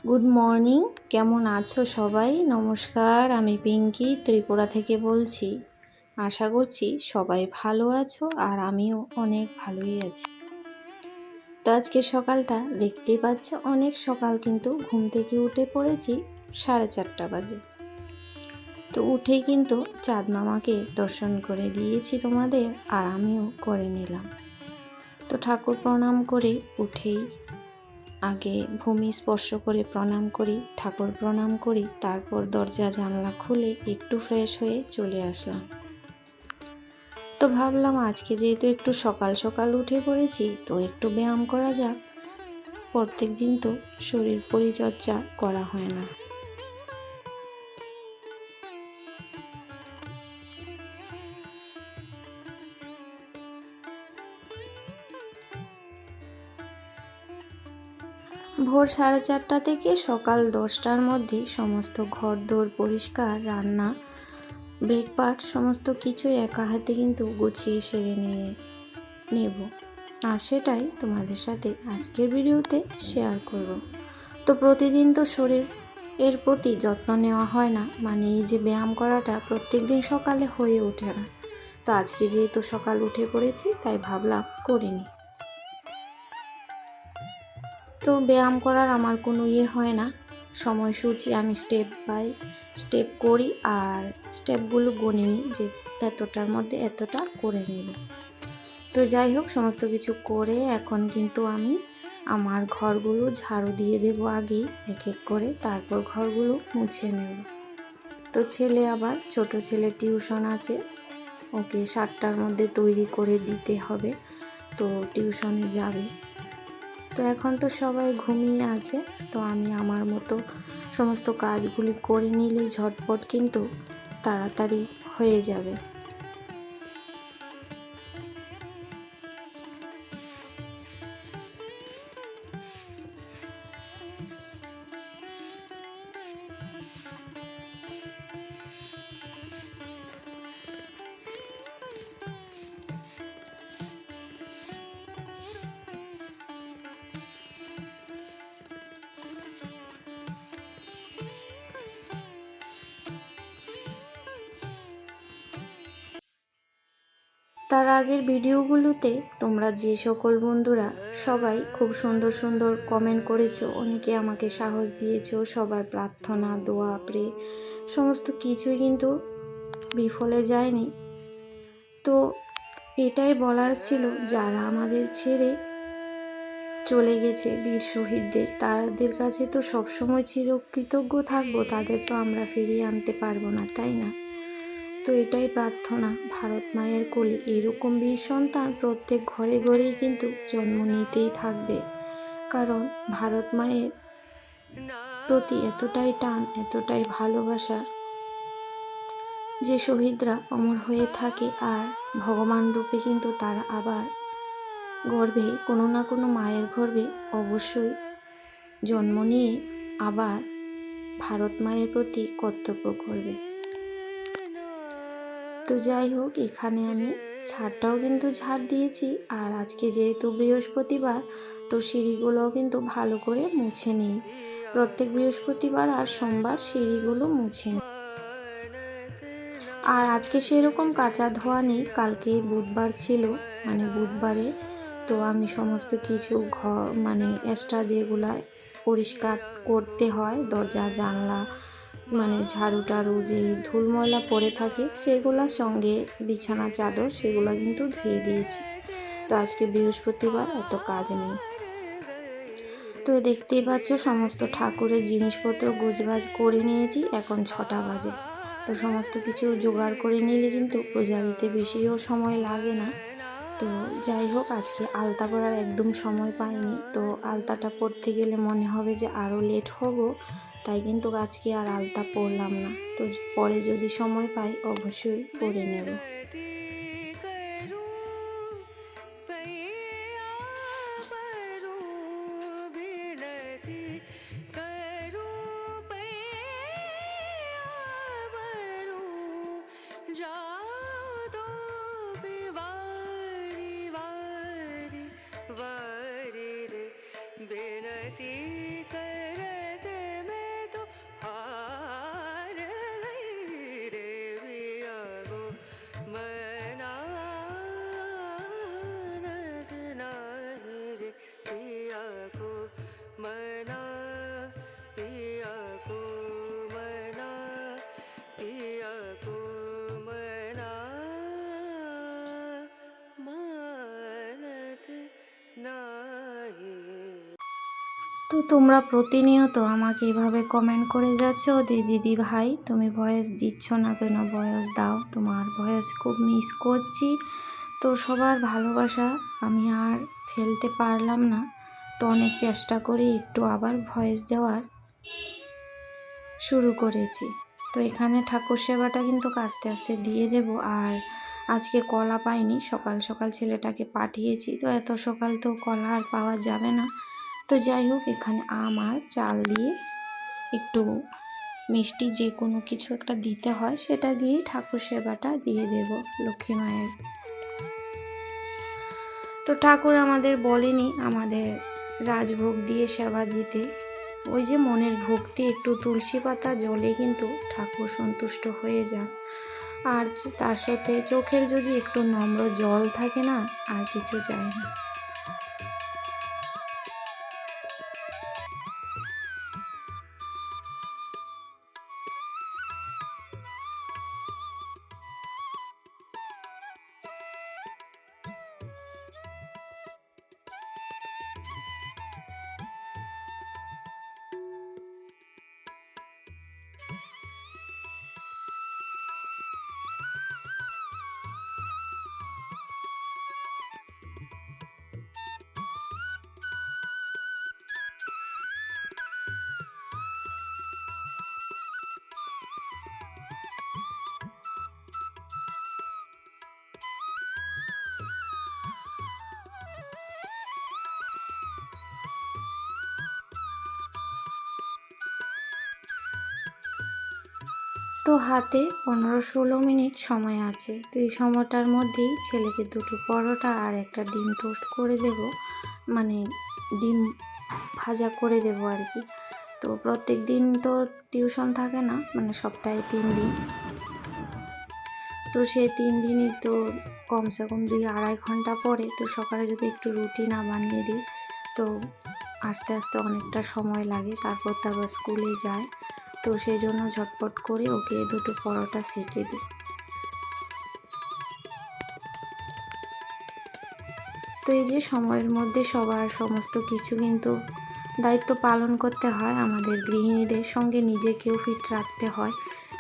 Good morning, কেমন আছো সবাই? নমস্কার, আমি পিঙ্কি ত্রিপুরা থেকে বলছি। আশা করছি সবাই ভালো আছো আর আমিও অনেক ভালোই আছি। তো আজকে সকালটা দেখতেই পাচ্ছ, অনেক সকাল, কিন্তু ঘুম থেকে উঠে পড়েছি 4:30 বাজে। তো উঠেই কিন্তু চাঁদ মামাকে দর্শন করে দিয়েছি তোমাদের, আর আমিও করে নিলাম। তো ঠাকুর প্রণাম করে উঠেই আগে ভূমি স্পর্শ করে প্রণাম করি, ঠাকুর প্রণাম করি, তারপর দরজা জানলা খুলে একটু ফ্রেশ হয়ে চলে আসলাম। তো ভাবলাম আজকে যেহেতু একটু সকাল সকাল উঠে পড়েছি, তো একটু ব্যায়াম করা যাক। প্রত্যেক দিন তো শরীর পরিচর্যা করা হয় না। ভোর 4:30 থেকে সকাল 10টার মধ্যে সমস্ত ঘরদোর পরিষ্কার, রান্না, ব্রেকফাস্ট সমস্ত কিছুই একা হাতে কিন্তু গুছিয়ে সেরে নিয়ে নেব, আর সেটাই তোমাদের সাথে আজকের ভিডিওতে শেয়ার করব। তো প্রতিদিন তো শরীর এর প্রতি যত্ন নেওয়া হয় না, মানে এই যে ব্যায়াম করাটা প্রত্যেক দিন সকালে হয়ে ওঠে না। তো আজকে যেহেতু সকাল উঠে পড়েছি, তাই ভাবলাম করিনি। তো ব্যায়াম করার আমার কোনো হয় না, সময়সূচি আমি স্টেপ বাই স্টেপ করি, আর স্টেপগুলো গণে নিই যে এতটার মধ্যে এতটা করে নেব। তো যাই হোক, সমস্ত কিছু করে এখন কিন্তু আমি আমার ঘরগুলো ঝাড়ু দিয়ে দেব আগেই এক এক করে, তারপর ঘরগুলো মুছে নেব। তো ছেলে, আবার ছোট ছেলে টিউশন আছে, ওকে 7টার মধ্যে তৈরি করে দিতে হবে, তো টিউশনে যাবে। তো এখন তো সবাই ঘুমিয়ে আছে, তো আমি আমার মতো সমস্ত কাজগুলি করে নিলে ঝটপট কিন্তু তাড়াতাড়ি হয়ে যাবে। তার আগের ভিডিওগুলোতে তোমরা যে সকল বন্ধুরা সবাই খুব সুন্দর সুন্দর কমেন্ট করেছো, অনেকে আমাকে সাহস দিয়েছো, সবার প্রার্থনা, দোয়া, প্রে সমস্ত কিছুই কিন্তু বিফলে যায়নি। তো এটাই বলার ছিল, যারা আমাদের ছেড়ে চলে গেছে বীর শহীদদের, তাদের কাছে তো সবসময় চিরকৃতজ্ঞ থাকবো, তাদের তো আমরা ফিরিয়ে আনতে পারবো না, তাই না? তো এটাই প্রার্থনা, ভারত মায়ের কোলে এরকম বীর সন্তান প্রত্যেক ঘরে ঘরেই কিন্তু জন্ম নিতেই থাকবে, কারণ ভারত মায়ের প্রতি এতটাই টান, এতটাই ভালোবাসা, যে শহীদরা অমর হয়ে থাকে, আর ভগবান রূপে কিন্তু তারা আবার গর্ভে, কোনো না কোনো মায়ের গর্ভে অবশ্যই জন্ম নিয়ে আবার ভারত মায়ের প্রতি কর্তব্য করবে। তো যাই হোক, এখানে আমি ছাদটাও কিন্তু ঝাড় দিয়েছি, আর আজকে যেহেতু বৃহস্পতিবার, তো সিঁড়িগুলোও কিন্তু ভালো করে মুছে নিই। প্রত্যেক বৃহস্পতিবার আর সোমবার সিঁড়িগুলো মুছে নিই। আর আজকে সেরকম কাঁচা ধোয়া নেই, কালকে বুধবার ছিল, মানে বুধবারে তো আমি সমস্ত কিছু ঘর, মানে এক্সট্রা যেগুলা পরিষ্কার করতে হয়, দরজা জানলা, মানে ঝাড়ু টাড়ু, যে ধুল ময়লা পড়ে থাকে সেগুলোর সঙ্গে বিছানা চাদর, সেগুলো কিন্তু ধুয়ে দিয়েছি। তো আজকে বৃহস্পতিবার, এত কাজ নেই। তো দেখতেই পাচ্ছ সমস্ত ঠাকুরের জিনিসপত্র গোছগাছ করে নিয়েছি, এখন 6টা বাজে। তো সমস্ত কিছু জোগাড় করে নিলে কিন্তু পূজা দিতে বেশিও সময় লাগে না। তো যাই হোক, আজকে আলতা পরার একদম সময় পাইনি, তো আলতাটা পরতে গেলে মনে হবে যে আরও লেট হব, তাই কিন্তু আজকে আর আলতা পরলাম না। তো পরে যদি সময় পাই অবশ্যই পরে নেব। बेनती करते তো তোমরা প্রতিনিয়ত আমাকে এভাবে কমেন্ট করে যাচ্ছ, দিদি ভাই তুমি ভয়েস দিচ্ছ না কেন, ভয়েস দাও, তোমার ভয়েস খুব মিস করছি। তো সবার ভালোবাসা আমি আর ফেলতে পারলাম না, তো অনেক চেষ্টা করে একটু আবার ভয়েস দেওয়ার শুরু করেছি। তো এখানে ঠাকুর সেবাটা কিন্তু আস্তে আস্তে দিয়ে দেব। আর আজকে কলা পাইনি, সকাল সকাল ছেলেটাকে পাঠিয়েছি, তো এত সকাল তো কলা আর পাওয়া যাবে না। তো যাই হোক, এখানে আম আর চাল দিয়ে একটু মিষ্টি যে কোনো কিছু একটা দিতে হয়, সেটা দিয়েই ঠাকুর সেবাটা দিয়ে দেব লক্ষ্মী মায়ের। তো ঠাকুর আমাদের বলেনি আমাদের রাজভোগ দিয়ে সেবা দিতে, ওই যে মনের ভক্তি, একটু তুলসী পাতা জলে কিন্তু ঠাকুর সন্তুষ্ট হয়ে যান। আর তার সাথে চোখের যদি একটু নম্র জল থাকে না, আর কিছু চাই না। তো হাতে 15-16 মিনিট সময় আছে। তো এই সময়টার মধ্যেই ছেলেকে দুটো পরোটা আর একটা ডিম টোস্ট করে দেব, মানে ডিম ভাজা করে দেব আর কি। তো প্রত্যেক দিন তো টিউশন থাকে না, মানে সপ্তাহে 3 দিন। তো সেই 3 দিনই তো কমসে কম 2-2.5 ঘন্টা পরে, তো সকালে যদি একটু রুটি না বানিয়ে দিই তো আস্তে আস্তে অনেকটা সময় লাগে, তারপর তো আবার স্কুলে যায়। তো সেই জন্য ঝটপট করে ওকে দুটো পরোটা সেঁকে দিই। তো এই যে সময়ের মধ্যে সবার সমস্ত কিছু কিন্তু দায়িত্ব পালন করতে হয় আমাদের গৃহিণীদের, সঙ্গে নিজেকেও ফিট রাখতে হয়।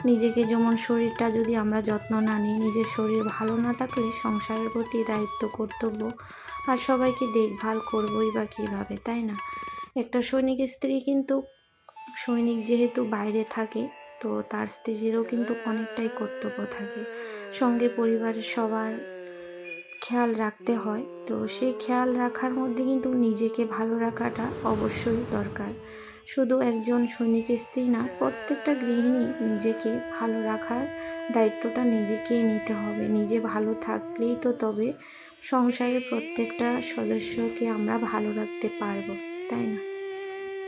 নিজেকে যেমন, শরীরটা যদি আমরা যত্ন না নিই, নিজের শরীর ভালো না থাকলে সংসারের প্রতি দায়িত্ব কর্তব্য আর সবাইকে দেখভাল করবই বা কীভাবে, তাই না? একটা সৈনিক স্ত্রী কিন্তু, সৈনিক যেহেতু বাইরে থাকে, তো তার স্ত্রীরও কিন্তু অনেকটাই কর্তব্য থাকে, সঙ্গে পরিবারের সবার খেয়াল রাখতে হয়। তো সেই খেয়াল রাখার মধ্যে কিন্তু নিজেকে ভালো রাখাটা অবশ্যই দরকার। শুধু একজন সৈনিক স্ত্রী না, প্রত্যেকটা গৃহিণী নিজেকে ভালো রাখার দায়িত্বটা নিজেকেই নিতে হবে। নিজে ভালো থাকলেই তো তবে সংসারের প্রত্যেকটা সদস্যকে আমরা ভালো রাখতে পারবো, তাই না?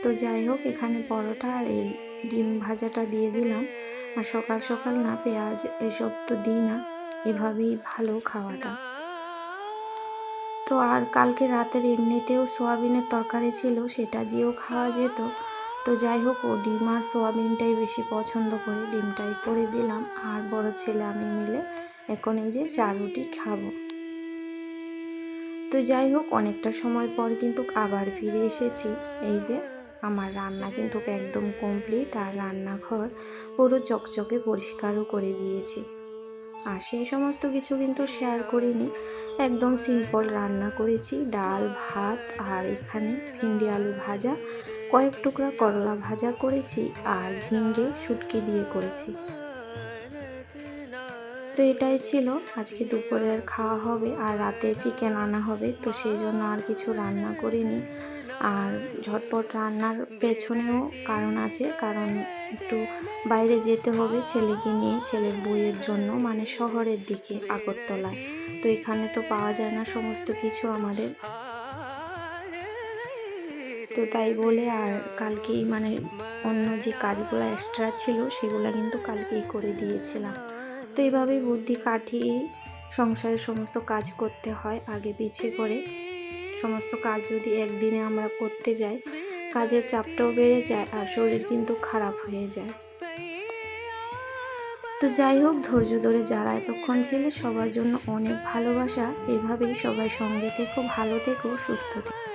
তো যাই হোক, এখানে পরোটা আর এই ডিম ভাজাটা দিয়ে দিলাম। আর সকাল সকাল না পেঁয়াজ এসব তো দিই না, এভাবেই ভালো খাওয়াটা। তো আর কালকে রাতের এমনিতেও সোয়াবিনের তরকারি ছিল, সেটা দিয়েও খাওয়া যেত। তো যাই হোক, ও ডিম আর সোয়াবিনটাই বেশি পছন্দ করে, ডিমটাই করে দিলাম। আর বড় ছেলে আমি মিলে এখন এই যে 4 রুটি খাবো। তো যাই হোক, অনেকটা সময় পর কিন্তু আবার ফিরে এসেছি। এই যে আমার রান্না কিন্তু একদম কমপ্লিট, আর রান্নাঘর পুরো চকচকে পরিষ্কারও করে দিয়েছি। আর সেই সমস্ত কিছু কিন্তু শেয়ার করিনি, একদম সিম্পল রান্না করেছি, ডাল ভাত, আর এখানে ভিন্ডি আলু ভাজা, কয়েক টুকরা করলা ভাজা করেছি, আর ঝিঙ্গে শুটকি দিয়ে করেছি। তো এটাই ছিল আজকে দুপুরের খাওয়া হবে। আর রাতে চিকেন আনা হবে, তো সেই জন্য আর কিছু রান্না করিনি। আর ঝটপট রান্নার পেছনেও কারণ আছে, কারণ একটু বাইরে যেতে হবে ছেলেকে নিয়ে, ছেলের বইয়ের জন্য, মানে শহরের দিকে আগরতলায়। তো এখানে তো পাওয়া যায় না সমস্ত কিছু আমাদের, তো তাই বলে আর কালকেই মানে অন্য যে কাজগুলো এক্সট্রা ছিল সেগুলো কিন্তু কালকেই করে দিয়েছিলাম। তো এইভাবেই বুদ্ধি কাটিয়ে সংসারের সমস্ত কাজ করতে হয় আগে পিছে করে। সমস্ত কাজ যদি একদিনে আমরা করতে যাই, কাজের চাপটাও বেড়ে যায় আর শরীর কিন্তু খারাপ হয়ে যায়। তো যাই হোক, ধৈর্য ধরে যারা এতক্ষণ ছিলে সবার জন্য অনেক ভালোবাসা। এভাবেই সবাই সঙ্গে থেকো, ভালো থেকো, সুস্থ থেকো।